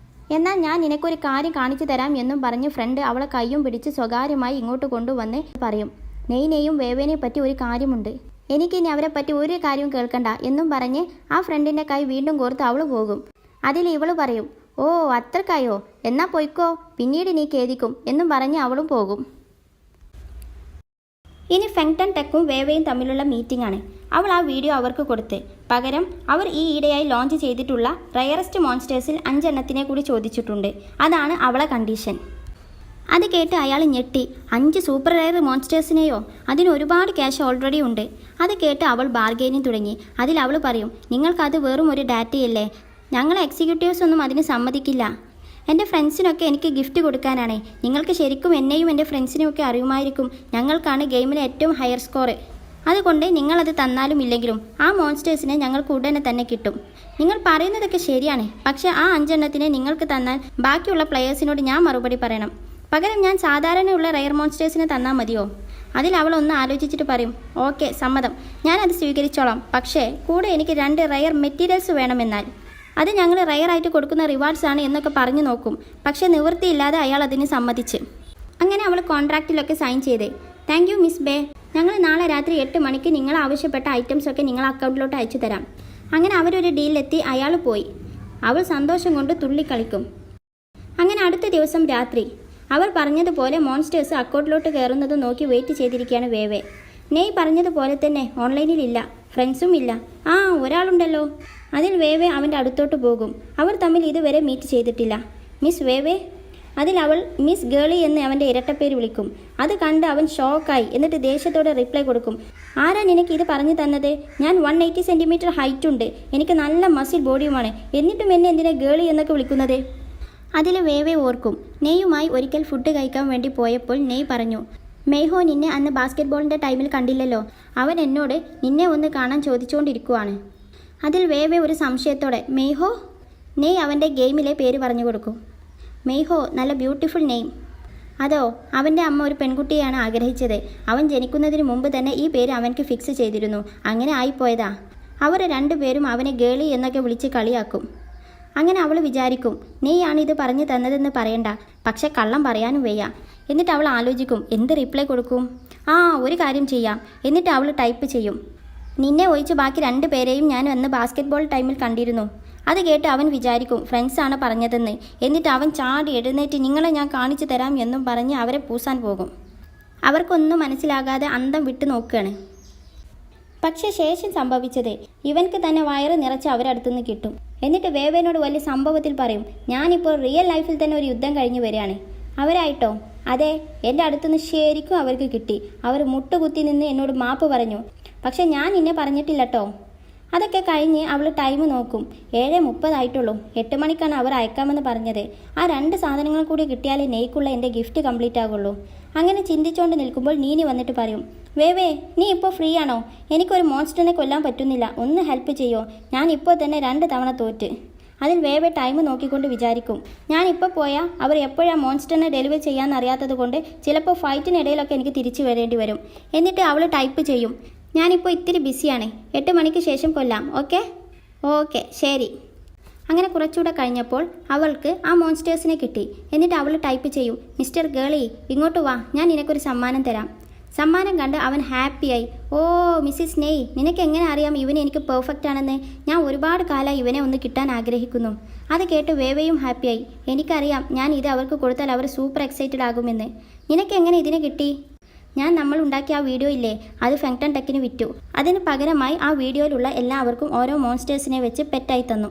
എന്നാൽ ഞാൻ നിനക്കൊരു കാര്യം കാണിച്ചു തരാം എന്നും പറഞ്ഞ് ഫ്രണ്ട് അവളെ കൈയും പിടിച്ച് സ്വകാര്യമായി ഇങ്ങോട്ട് കൊണ്ടുവന്ന് പറയും, നെയ്നെയും വേവേനെ പറ്റി ഒരു കാര്യമുണ്ട്, എനിക്കിനി അവരെ പറ്റി ഒരു കാര്യവും കേൾക്കണ്ട എന്നും പറഞ്ഞ് ആ ഫ്രണ്ടിൻ്റെ കൈ വീണ്ടും കോർത്ത് അവൾ പോകും. അതിൽ ഇവള് പറയും, ഓ അത്രക്കായോ, എന്നാ പൊയ്ക്കോ, പിന്നീട് നീ ഖേദിക്കും എന്നും പറഞ്ഞ് അവളും പോകും. ഇനി ഫെങ്ടൺ ടെക്കും വേവയും തമ്മിലുള്ള മീറ്റിംഗ് ആണ്. അവൾ ആ വീഡിയോ അവർക്ക് കൊടുത്ത് പകരം അവർ ഈ ഈയിടെയായി ലോഞ്ച് ചെയ്തിട്ടുള്ള റയറസ്റ്റ് മോൺസ്റ്റേഴ്സിൽ 5 എണ്ണത്തിനെ കൂടി ചോദിച്ചിട്ടുണ്ട്. അതാണ് അവളെ കണ്ടീഷൻ. അത് കേട്ട് അയാൾ ഞെട്ടി. 5 സൂപ്പർ റയർ മോൺസ്റ്റേഴ്സിനെയോ? അതിന് ഒരുപാട് ക്യാഷ് ഓൾറെഡി ഉണ്ട്. അത് കേട്ട് അവൾ ബാർഗെയിനിങ് തുടങ്ങി. അതിൽ അവൾ പറയും, നിങ്ങൾക്കത് വെറും ഒരു ഡാറ്റയല്ലേ, ഞങ്ങൾ എക്സിക്യൂട്ടീവ്സ് ഒന്നും അതിന് സമ്മതിക്കില്ല. എൻ്റെ ഫ്രണ്ട്സിനൊക്കെ എനിക്ക് ഗിഫ്റ്റ് കൊടുക്കാനാണ്. നിങ്ങൾക്ക് ശരിക്കും എന്നെയും എൻ്റെ ഫ്രണ്ട്സിനെയൊക്കെ അറിയുമായിരിക്കും, ഞങ്ങൾക്കാണ് ഗെയിമിലെ ഏറ്റവും ഹയർ സ്കോർ. അതുകൊണ്ട് നിങ്ങളത് തന്നാലും ഇല്ലെങ്കിലും ആ മോൺസ്റ്റേഴ്സിനെ ഞങ്ങൾക്ക് ഉടനെ തന്നെ കിട്ടും. നിങ്ങൾ പറയുന്നതൊക്കെ ശരിയാണ്, പക്ഷേ ആ 5 എണ്ണത്തിനെ നിങ്ങൾക്ക് തന്നാൽ ബാക്കിയുള്ള പ്ലെയേഴ്സിനോട് ഞാൻ മറുപടി പറയണം. പകരം ഞാൻ സാധാരണയുള്ള റയർ മോൺസ്റ്റേഴ്സിനെ തന്നാൽ മതിയോ? അതിൽ അവൾ ഒന്ന് ആലോചിച്ചിട്ട് പറയും, ഓക്കെ സമ്മതം, ഞാനത് സ്വീകരിച്ചോളാം. പക്ഷേ കൂടെ എനിക്ക് 2 റയർ മെറ്റീരിയൽസ് വേണമെന്നാൽ അത് ഞങ്ങൾ റയറായിട്ട് കൊടുക്കുന്ന റിവാർഡ്സ് ആണ് എന്നൊക്കെ പറഞ്ഞു നോക്കും. പക്ഷേ നിവൃത്തിയില്ലാതെ അയാൾ അതിന് സമ്മതിച്ച്. അങ്ങനെ അവൾ കോൺട്രാക്റ്റിലൊക്കെ സൈൻ ചെയ്ത്, താങ്ക് യു മിസ് ബേ, ഞങ്ങൾ നാളെ രാത്രി 8 മണിക്ക് നിങ്ങൾ ആവശ്യപ്പെട്ട ഐറ്റംസൊക്കെ നിങ്ങൾ അക്കൗണ്ടിലോട്ട് അയച്ചു തരാം. അങ്ങനെ അവരൊരു ഡീലിലെത്തി അയാൾ പോയി. അവൾ സന്തോഷം കൊണ്ട് തുള്ളിക്കളിക്കും. അങ്ങനെ അടുത്ത ദിവസം രാത്രി അവർ പറഞ്ഞതുപോലെ മോൺസ്റ്റേഴ്സ് അക്കൗണ്ടിലോട്ട് കയറുന്നത് നോക്കി വെയിറ്റ് ചെയ്തിരിക്കുകയാണ് വേവേ. നെയ് പറഞ്ഞതുപോലെ തന്നെ ഓൺലൈനിലില്ല, ഫ്രണ്ട്സും ഇല്ല. ആ ഒരാളുണ്ടല്ലോ. അതിൽ വേവേ അവൻ്റെ അടുത്തോട്ട് പോകും. അവർ തമ്മിൽ ഇതുവരെ മീറ്റ് ചെയ്തിട്ടില്ല. മിസ് വേവേ? അതിൽ അവൾ മിസ് ഗേളി എന്ന് അവൻ്റെ ഇരട്ടപ്പേര് വിളിക്കും. അത് കണ്ട് അവൻ ഷോക്കായി. എന്നിട്ട് ദേഷ്യത്തോടെ റിപ്ലൈ കൊടുക്കും, ആരാ നിനക്ക് ഇത് പറഞ്ഞു തന്നത്? ഞാൻ 180 സെൻറ്റിമീറ്റർ ഹൈറ്റ് ഉണ്ട്, എനിക്ക് നല്ല മസിൽ ബോഡിയുമാണ്, എന്നിട്ടും എന്നെ എന്തിനാ ഗേളി എന്നൊക്കെ വിളിക്കുന്നത്? അതിൽ വേവേ ഓർക്കും, നെയ്യുമായി ഒരിക്കൽ ഫുഡ് കഴിക്കാൻ വേണ്ടി പോയപ്പോൾ നെയ് പറഞ്ഞു, മെയ്ഹോ നിന്നെ അന്ന് ബാസ്കറ്റ്ബോളിൻ്റെ ടൈമിൽ കണ്ടില്ലല്ലോ, അവൻ എന്നോട് നിന്നെ ഒന്ന് കാണാൻ ചോദിച്ചുകൊണ്ടിരിക്കുവാണ്. അതിൽ വേവേ ഒരു സംശയത്തോടെ മെയ്ഹോ? നെയ് അവൻ്റെ ഗെയിമിലെ പേര് പറഞ്ഞു കൊടുക്കും. മെയ്ഹോ, നല്ല ബ്യൂട്ടിഫുൾ നെയിം. അതോ, അവൻ്റെ അമ്മ ഒരു പെൺകുട്ടിയാണ് ആഗ്രഹിച്ചത്. അവൻ ജനിക്കുന്നതിന് മുമ്പ് തന്നെ ഈ പേര് അവൻക്ക് ഫിക്സ് ചെയ്തിരുന്നു. അങ്ങനെ ആയിപ്പോയതാ. അവർ 2 പേരും അവനെ ഗേളി എന്നൊക്കെ വിളിച്ച് കളിയാക്കും. അങ്ങനെ അവൾ വിചാരിക്കും, നെയ്യാണ് ഇത് പറഞ്ഞു തന്നതെന്ന് പറയണ്ട, പക്ഷെ കള്ളം പറയാനും വയ്യ. എന്നിട്ട് അവൾ ആലോചിക്കും, എന്ത് റിപ്ലൈ കൊടുക്കും? ഒരു കാര്യം ചെയ്യാം. എന്നിട്ട് അവൾ ടൈപ്പ് ചെയ്യും, നിന്നെ ഒഴിച്ച് ബാക്കി 2 പേരെയും ഞാൻ അന്ന് ബാസ്കറ്റ്ബോൾ ടൈമിൽ കണ്ടിരുന്നു. അത് കേട്ട് അവൻ വിചാരിക്കും ഫ്രണ്ട്സാണ് പറഞ്ഞതെന്ന്. എന്നിട്ട് അവൻ ചാടി എഴുന്നേറ്റ് നിങ്ങളെ ഞാൻ കാണിച്ചു തരാം എന്നും പറഞ്ഞ് അവരെ പൂസാൻ പോകും. അവർക്കൊന്നും മനസ്സിലാകാതെ അന്തം വിട്ടു നോക്കുകയാണ്. പക്ഷേ ശേഷം സംഭവിച്ചത് ഇവൻക്ക് തന്നെ വയറ് നിറച്ച് അവരടുത്തുനിന്ന് കിട്ടും. എന്നിട്ട് വേവേനോട് വലിയ സംഭവത്തിൽ പറയും, ഞാനിപ്പോൾ റിയൽ ലൈഫിൽ തന്നെ ഒരു യുദ്ധം കഴിഞ്ഞ് വരികയാണ്. അവരായിട്ടോ? അതെ, എൻ്റെ അടുത്തുനിന്ന് ശരിക്കും അവർക്ക് കിട്ടി. അവർ മുട്ടുകുത്തി നിന്ന് എന്നോട് മാപ്പ് പറഞ്ഞു. പക്ഷെ ഞാൻ നിന്നെ പറഞ്ഞിട്ടില്ലട്ടോ. അതൊക്കെ കഴിഞ്ഞ് അവൾ ടൈം നോക്കും. 7:30 ആയിട്ടുള്ളൂ. 8 മണിക്കാണ് അവർ അയക്കാമെന്ന് പറഞ്ഞത്. ആ 2 സാധനങ്ങൾ കൂടി കിട്ടിയാലേ നെയ്ക്കുള്ള എൻ്റെ ഗിഫ്റ്റ് കംപ്ലീറ്റ് ആകുള്ളൂ. അങ്ങനെ ചിന്തിച്ചുകൊണ്ട് നിൽക്കുമ്പോൾ നീനി വന്നിട്ട് പറയും, വേവേ നീ ഇപ്പോൾ ഫ്രീ ആണോ? എനിക്കൊരു മോൺസ്റ്ററിനെ കൊല്ലാൻ പറ്റുന്നില്ല, ഒന്ന് ഹെൽപ്പ് ചെയ്യോ? ഞാൻ ഇപ്പോൾ തന്നെ 2 തവണ തോറ്റ്. അതിൽ വേവേ ടൈം നോക്കിക്കൊണ്ട് വിചാരിക്കും, ഞാനിപ്പോൾ പോയാൽ അവർ എപ്പോഴാണ് മോൺസ്റ്ററിനെ ഡെലിവർ ചെയ്യാമെന്ന് അറിയാത്തത് കൊണ്ട് ചിലപ്പോൾ ഫൈറ്റിനിടയിലൊക്കെ എനിക്ക് തിരിച്ചു വരേണ്ടി വരും. എന്നിട്ട് അവൾ ടൈപ്പ് ചെയ്യും, ഞാനിപ്പോൾ ഇത്തിരി ബിസിയാണ്, 8 മണിക്ക് ശേഷം കൊല്ലാം, ഓക്കെ? ഓക്കെ ശരി. അങ്ങനെ കുറച്ചുകൂടെ കഴിഞ്ഞപ്പോൾ അവൾക്ക് ആ മോൺസ്റ്റേഴ്സിനെ കിട്ടി. എന്നിട്ട് അവൾ ടൈപ്പ് ചെയ്യും, മിസ്റ്റർ ഗേളി ഇങ്ങോട്ട് വാ, ഞാൻ നിനക്കൊരു സമ്മാനം തരാം. സമ്മാനം കണ്ട് അവൻ ഹാപ്പിയായി. ഓ മിസ്സിസ് നെയ്, നിനക്ക് എങ്ങനെ അറിയാം ഇവന് എനിക്ക് പെർഫെക്റ്റ് ആണെന്ന്? ഞാൻ ഒരുപാട് കാലം ഇവനെ ഒന്ന് കിട്ടാൻ ആഗ്രഹിക്കുന്നു. അത് കേട്ട് വേവയും ഹാപ്പിയായി. എനിക്കറിയാം ഞാൻ ഇത് അവർക്ക് കൊടുത്താൽ അവർ സൂപ്പർ എക്സൈറ്റഡ് ആകുമെന്ന്. നിനക്ക് എങ്ങനെ ഇതിനെ കിട്ടി? നമ്മൾ ഉണ്ടാക്കിയ ആ വീഡിയോ ഇല്ലേ, അത് ഫെങ്ടൺ ടെക്കിന് വിറ്റു. അതിന് പകരമായി ആ വീഡിയോയിലുള്ള എല്ലാവർക്കും ഓരോ മോൺസ്റ്റേഴ്സിനെ വെച്ച് പെറ്റായി തന്നു.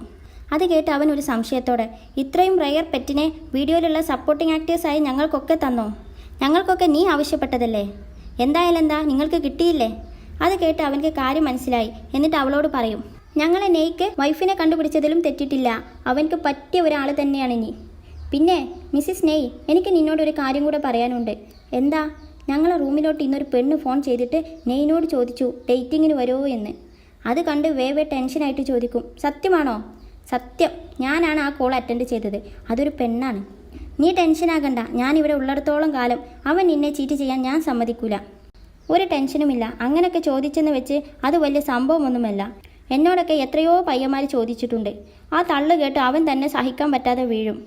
അത് കേട്ട് അവൻ ഒരു സംശയത്തോടെ, ഇത്രയും റെയർ പെറ്റിനെ വീഡിയോയിലുള്ള സപ്പോർട്ടിംഗ് ആക്ടേഴ്സായി ഞങ്ങൾക്കൊക്കെ തന്നോ? ഞങ്ങൾക്കൊക്കെ നീ ആവശ്യപ്പെട്ടതല്ലേ? എന്തായാലും എന്താ, നിങ്ങൾക്ക് കിട്ടിയില്ലേ? അത് കേട്ട് അവനക്ക് കാര്യം മനസ്സിലായി. എന്നിട്ട് അവളോട് പറയും, ഞങ്ങളെ നെയ്ക്ക് വൈഫിനെ കണ്ടുപിടിച്ചതിലും തെറ്റിട്ടില്ല, അവനക്ക് പറ്റിയ ഒരാൾ തന്നെയാണ് നീ. പിന്നെ മിസ്സിസ് നെയ്, എനിക്ക് നിന്നോടൊരു കാര്യം കൂടെ പറയാനുണ്ട്. എന്താ? ഞങ്ങളെ റൂമിലോട്ട് ഇന്നൊരു പെണ്ണ് ഫോൺ ചെയ്തിട്ട് നെയ്നോട് ചോദിച്ചു ഡേറ്റിങ്ങിന് വരുമോ എന്ന്. അത് കണ്ട് വേവേ ടെൻഷനായിട്ട് ചോദിക്കും, സത്യമാണോ? സത്യം, ഞാനാണ് ആ കോൾ അറ്റൻഡ് ചെയ്തത്, അതൊരു പെണ്ണാണ്. നീ ടെൻഷനാകണ്ട, ഞാനിവിടെ ഉള്ളിടത്തോളം കാലം അവൻ നിന്നെ ചീറ്റ് ചെയ്യാൻ ഞാൻ സമ്മതിക്കൂല. ഒരു ടെൻഷനുമില്ല. അങ്ങനെയൊക്കെ ചോദിച്ചെന്ന് വെച്ച് അത് വലിയ സംഭവമൊന്നുമല്ല. എന്നോടൊക്കെ എത്രയോ പയ്യന്മാർ ചോദിച്ചിട്ടുണ്ട്. ആ തള്ളു കേട്ട് അവൻ തന്നെ സഹിക്കാൻ പറ്റാതെ വീഴും.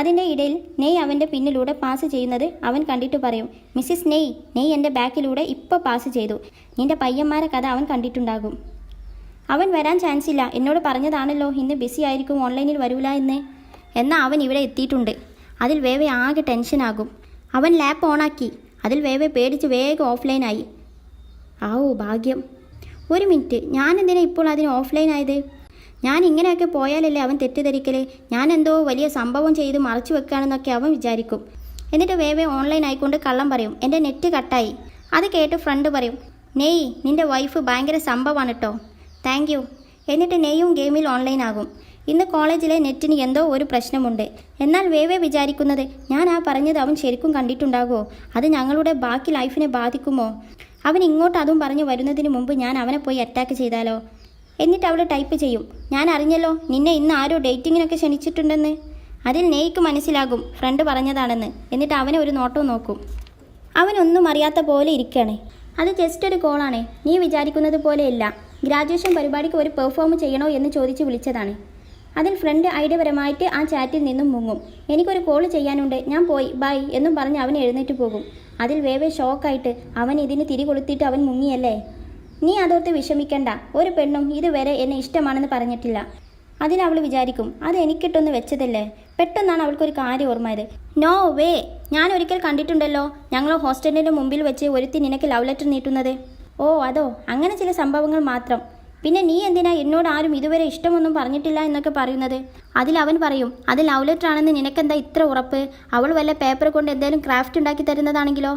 അതിൻ്റെ ഇടയിൽ നെയ് അവൻ്റെ പിന്നിലൂടെ പാസ് ചെയ്യുന്നത് അവൻ കണ്ടിട്ട് പറയും, മിസ്സിസ് നെയ് എൻ്റെ ബാക്കിലൂടെ ഇപ്പോൾ പാസ് ചെയ്തു. നിൻ്റെ പയ്യന്മാരെ കഥ അവൻ കണ്ടിട്ടുണ്ടാകും. അവൻ വരാൻ ചാൻസ് ഇല്ല, എന്നോട് പറഞ്ഞതാണല്ലോ ഇന്ന് ബിസി ആയിരിക്കും, ഓൺലൈനിൽ വരൂല എന്ന്. എന്നാൽ അവൻ ഇവിടെ എത്തിയിട്ടുണ്ട്. അതിൽ വേവേ ആകെ ടെൻഷനാകും. അവൻ ലാപ്പ് ഓണാക്കി. അതിൽ വേവേ പേടിച്ച് വേഗം ഓഫ്ലൈനായി. ആവോ ഭാഗ്യം. ഒരു മിനിറ്റ്, ഞാനെന്തിനാ ഇപ്പോൾ അതിന് ഓഫ്ലൈൻ ആയത്? ഞാൻ ഇങ്ങനെയൊക്കെ പോയാലല്ലേ അവൻ തെറ്റിദ്ധരിക്കൽ, ഞാൻ എന്തോ വലിയ സംഭവം ചെയ്ത് മറച്ചു വെക്കുകയാണെന്നൊക്കെ അവൻ വിചാരിക്കും. എന്നിട്ട് വേവേ ഓൺലൈൻ ആയിക്കൊണ്ട് കള്ളം പറയും, എൻ്റെ നെറ്റ് കട്ടായി. അത് കേട്ട് ഫ്രണ്ട് പറയും, നെയ് നിൻ്റെ വൈഫ് ഭയങ്കര സംഭവമാണ് കേട്ടോ, താങ്ക് യു. എന്നിട്ട് നെയ്യും ഗെയിമിൽ ഓൺലൈൻ ആകും. ഇന്ന് കോളേജിലെ നെറ്റിന് എന്തോ ഒരു പ്രശ്നമുണ്ട്. എന്നാൽ വേവേ വിചാരിക്കുന്നത്, ഞാൻ ആ പറഞ്ഞത് അവൻ ശരിക്കും കണ്ടിട്ടുണ്ടാകുമോ? അത് ഞങ്ങളുടെ ബാക്കി ലൈഫിനെ ബാധിക്കുമോ? അവൻ ഇങ്ങോട്ട് അതും പറഞ്ഞു വരുന്നതിന് മുമ്പ് ഞാൻ അവനെ പോയി അറ്റാക്ക് ചെയ്താലോ? എന്നിട്ട് അവൾ ടൈപ്പ് ചെയ്യും, ഞാൻ അറിഞ്ഞല്ലോ നിന്നെ ഇന്ന് ആരോ ഡേറ്റിങ്ങിനൊക്കെ ക്ഷണിച്ചിട്ടുണ്ടെന്ന്. അതിൽ നെയ്ക്ക് മനസ്സിലാകും ഫ്രണ്ട് പറഞ്ഞതാണെന്ന്. എന്നിട്ട് അവനെ ഒരു നോട്ടവും നോക്കും. അവനൊന്നും അറിയാത്ത പോലെ ഇരിക്കുകയാണ്. അത് ജസ്റ്റ് ഒരു കോളാണ്, നീ വിചാരിക്കുന്നത് പോലെയല്ല. ഗ്രാജുവേഷൻ പരിപാടിക്ക് ഒരു പെർഫോം ചെയ്യണോ എന്ന് ചോദിച്ച് വിളിച്ചതാണ്. അതിൽ ഫ്രണ്ട് ഐഡിയപരമായിട്ട് ആ ചാറ്റിൽ നിന്നും മുങ്ങും. എനിക്കൊരു കോൾ ചെയ്യാനുണ്ട്, ഞാൻ പോയി, ബൈ എന്നും പറഞ്ഞ് അവൻ എഴുന്നേറ്റ് പോകും. അതിൽ വേവേ ഷോക്കായിട്ട്, അവൻ ഇതിന് തിരികൊളുത്തിയിട്ട് അവൻ മുങ്ങിയല്ലേ? നീ അതോർത്ത് വിഷമിക്കണ്ട, ഒരു പെണ്ണും ഇതുവരെ എന്നെ ഇഷ്ടമാണെന്ന് പറഞ്ഞിട്ടില്ല. അതിനവൾ വിചാരിക്കും, അത് എനിക്കിട്ടൊന്ന് വെച്ചതല്ലേ. പെട്ടെന്നാണ് അവൾക്കൊരു കാര്യം ഓർമ്മയത്. നോ വേ, ഞാൻ ഒരിക്കൽ കണ്ടിട്ടുണ്ടല്ലോ, ഞങ്ങൾ ഹോസ്റ്റലിൻ്റെ മുമ്പിൽ വെച്ച് ഒരുത്തി നിനക്ക് ലവ് ലെറ്റർ നീട്ടുന്നത്. ഓ അതോ, അങ്ങനെ ചില സംഭവങ്ങൾ മാത്രം. പിന്നെ നീ എന്തിനാ എന്നോട് ആരും ഇതുവരെ ഇഷ്ടമൊന്നും പറഞ്ഞിട്ടില്ല എന്നൊക്കെ പറയുന്നത്? അതിൽ അവൻ പറയും, അത് ലവ് ലെറ്റർ ആണെന്ന് നിനക്കെന്താ ഇത്ര ഉറപ്പ്? അവൾ വല്ല പേപ്പർ കൊണ്ട് എന്തെങ്കിലും ക്രാഫ്റ്റ് ഉണ്ടാക്കി തരുന്നതാണെങ്കിലോ?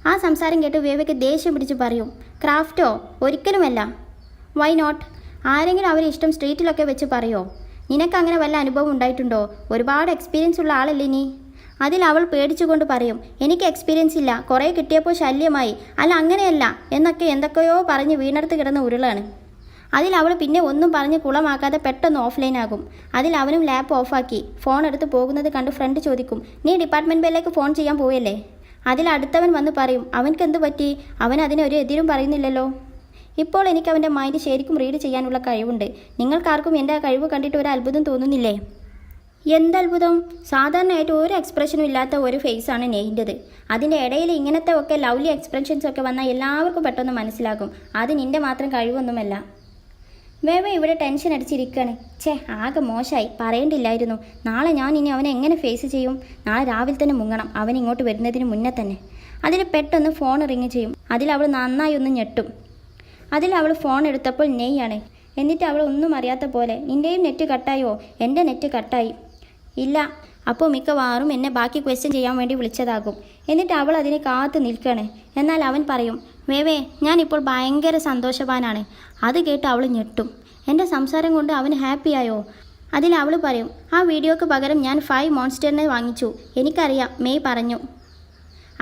ആ സംസാരം കേട്ട് വേവയ്ക്ക് ദേഷ്യം പിടിച്ച് പറയും, ക്രാഫ്റ്റോ? ഒരിക്കലുമല്ല. Why not? ആരെങ്കിലും അവരെ ഇഷ്ടം സ്ട്രീറ്റിലൊക്കെ വെച്ച് പറയോ? നിനക്കങ്ങനെ വല്ല അനുഭവം ഉണ്ടായിട്ടുണ്ടോ? ഒരുപാട് എക്സ്പീരിയൻസ് ഉള്ള ആളല്ലേ നീ? അതിൽ അവൾ പേടിച്ചുകൊണ്ട് പറയും, എനിക്ക് എക്സ്പീരിയൻസ് ഇല്ല, കുറേ കിട്ടിയപ്പോൾ ശല്യമായി, അല്ല അങ്ങനെയല്ല എന്നൊക്കെ എന്തൊക്കെയോ പറഞ്ഞ് വീണടുത്ത് കിടന്ന് ഉരുളാണ്. അതിൽ അവൾ പിന്നെ ഒന്നും പറഞ്ഞ് കുളമാക്കാതെ പെട്ടെന്ന് ഓഫ്ലൈൻ ആകും. അതിൽ അവനും ലാപ്പ് ഓഫാക്കി ഫോൺ എടുത്ത് പോകുന്നത് കണ്ട് ഫ്രണ്ട് ചോദിക്കും, നീ ഡിപ്പാർട്ട്മെൻറ്റ് ബെല്ലേക്ക് ഫോൺ ചെയ്യാൻ പോയല്ലേ? അതിൽ അടുത്തവൻ വന്ന് പറയും, അവൻക്ക് എന്ത് പറ്റി? അവൻ അതിനൊരു എതിരും പറയുന്നില്ലല്ലോ. ഇപ്പോൾ എനിക്ക് അവൻ്റെ മൈൻഡ് ശരിക്കും റീഡ് ചെയ്യാനുള്ള കഴിവുണ്ട്. നിങ്ങൾക്കാർക്കും എൻ്റെ ആ കഴിവ് കണ്ടിട്ട് ഒരു അത്ഭുതം തോന്നുന്നില്ലേ? എന്തത്ഭുതം? സാധാരണയായിട്ട് ഒരു എക്സ്പ്രഷനും ഇല്ലാത്ത ഒരു ഫേസാണ് നെയ്ൻ്റെത്. അതിൻ്റെ ഇടയിൽ ഇങ്ങനത്തെ ഒക്കെ ലവ്ലി എക്സ്പ്രഷൻസ് ഒക്കെ വന്നാൽ എല്ലാവർക്കും പെട്ടെന്ന് മനസ്സിലാകും അത് നിൻ്റെ മാത്രം കഴിവൊന്നുമല്ല. വേവ ഇവിടെ ടെൻഷൻ അടിച്ചിരിക്കുകയാണ്. ആകെ മോശമായി, പറയേണ്ടില്ലായിരുന്നു. നാളെ ഞാൻ ഇനി അവനെ എങ്ങനെ ഫേസ് ചെയ്യും? നാളെ രാവിലെ തന്നെ മുങ്ങണം, അവൻ ഇങ്ങോട്ട് വരുന്നതിന് മുന്നേ തന്നെ. അതിൽ പെട്ടെന്ന് ഫോൺ റിങ് ചെയ്യും. അതിൽ അവൾ നന്നായി ഒന്ന് ഞെട്ടും. അതിൽ അവൾ ഫോൺ എടുത്തപ്പോൾ നെയ്യാണ്. എന്നിട്ട് അവൾ ഒന്നും അറിയാത്ത പോലെ, നിൻ്റെയും നെറ്റ് കട്ടായോ? എൻ്റെ നെറ്റ് കട്ടായി. ഇല്ല. അപ്പോൾ മിക്കവാറും എന്നെ ബാക്കി ക്വസ്റ്റ്യൻ ചെയ്യാൻ വേണ്ടി വിളിച്ചതാകും. എന്നിട്ട് അവൾ അതിനെ കാത്തു നിൽക്കുകയാണ്. എന്നാൽ അവൻ പറയും, വേവേ ഞാനിപ്പോൾ ഭയങ്കര സന്തോഷവാനാണ്. അത് കേട്ട് അവൾ ഞെട്ടും. എൻ്റെ സംസാരം കൊണ്ട് അവൻ ഹാപ്പിയായോ? അതിൽ അവൾ പറയും, ആ വീഡിയോക്ക് പകരം ഞാൻ 5 മോൺസ്റ്ററിനെ വാങ്ങിച്ചു. എനിക്കറിയാം, മെയ് പറഞ്ഞു.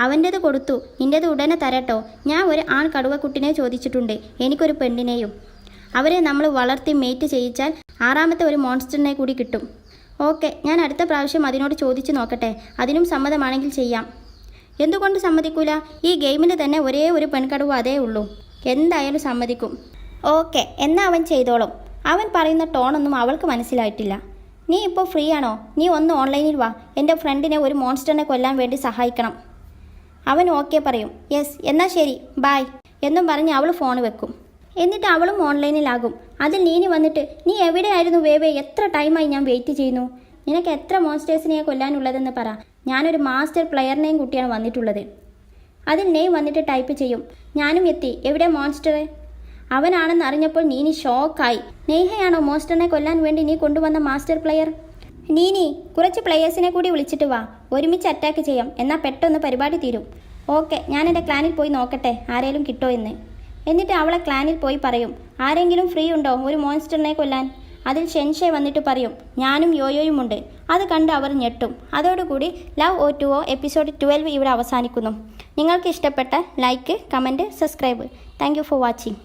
അവൻ്റേത് കൊടുത്തു, നിൻ്റേത് ഉടനെ തരട്ടോ. ഞാൻ ഒരു ആൺ കടുവക്കുട്ടിനെ ചോദിച്ചിട്ടുണ്ട്, എനിക്കൊരു പെണ്ണിനെയും. അവരെ നമ്മൾ വളർത്തി മേറ്റ് ചെയ്യിച്ചാൽ 6ാമത്തെ ഒരു മോൺസ്റ്ററിനെ കൂടി കിട്ടും. ഓക്കെ, ഞാൻ അടുത്ത പ്രാവശ്യം അതിനോട് ചോദിച്ചു നോക്കട്ടെ. അതിനും സമ്മതമാണെങ്കിൽ ചെയ്യാം. എന്തുകൊണ്ട് സമ്മതിക്കൂല? ഈ ഗെയിമിന് തന്നെ ഒരേ ഒരു പെൺകടുവ അതേ ഉള്ളൂ. എന്തായാലും സമ്മതിക്കും. ഓക്കെ, എന്നാൽ അവൻ ചെയ്തോളും. അവൻ പറയുന്ന ടോണൊന്നും അവൾക്ക് മനസ്സിലായിട്ടില്ല. നീ ഇപ്പോൾ ഫ്രീ ആണോ? നീ ഒന്ന് ഓൺലൈനിൽ വാ. എൻ്റെ ഫ്രണ്ടിനെ ഒരു മോൺസ്റ്ററിനെ കൊല്ലാൻ വേണ്ടി സഹായിക്കണം. അവൻ ഓക്കെ പറയും. യെസ്, എന്നാൽ ശരി, ബായ് എന്നും പറഞ്ഞ് അവൾ ഫോൺ വെക്കും. എന്നിട്ട് അവളും ഓൺലൈനിലാകും. അതിൽ നീനി വന്നിട്ട്, നീ എവിടെയായിരുന്നു വേവേ? എത്ര ടൈമായി ഞാൻ വെയിറ്റ് ചെയ്യുന്നു. നിനക്ക് എത്ര മോൺസ്റ്റേഴ്സിനെയാ കൊല്ലാനുള്ളതെന്ന് പറ. ഞാനൊരു മാസ്റ്റർ പ്ലെയറിനെയും കുട്ടിയാണ് വന്നിട്ടുള്ളത്. അതിൽ നെയ് വന്നിട്ട് ടൈപ്പ് ചെയ്യും. ഞാനും എത്തി. എവിടെ മോൺസ്റ്റർ? അവനാണെന്ന് അറിഞ്ഞപ്പോൾ നീനി ഷോക്കായി. നെയ്ഹയാണോ മോൺസ്റ്ററിനെ കൊല്ലാൻ വേണ്ടി നീ കൊണ്ടുവന്ന മാസ്റ്റർ പ്ലെയർ? നീനി, കുറച്ച് പ്ലെയേഴ്സിനെ കൂടി വിളിച്ചിട്ട് വാ. ഒരുമിച്ച് അറ്റാക്ക് ചെയ്യാം. എന്നാൽ പെട്ടെന്ന് പരിപാടി തീരും. ഓക്കെ, ഞാൻ എൻ്റെ ക്ലാനിൽ പോയി നോക്കട്ടെ ആരെങ്കിലും കിട്ടോ എന്ന്. എന്നിട്ട് അവളെ ക്ലാനിൽ പോയി പറയും, ആരെങ്കിലും ഫ്രീ ഉണ്ടോ ഒരു മോൺസ്റ്ററിനെ കൊല്ലാൻ? അതിൽ ഷെൻഷെ വന്നിട്ട് പറയും, ഞാനും യോയോയുമുണ്ട്. അത് കണ്ട് അവർ ഞെട്ടും. അതോടുകൂടി ലവ് O2O എപ്പിസോഡ് 12 ഇവിടെ അവസാനിക്കുന്നു. നിങ്ങൾക്ക് ഇഷ്ടപ്പെട്ട like, comment, subscribe. Thank you for watching.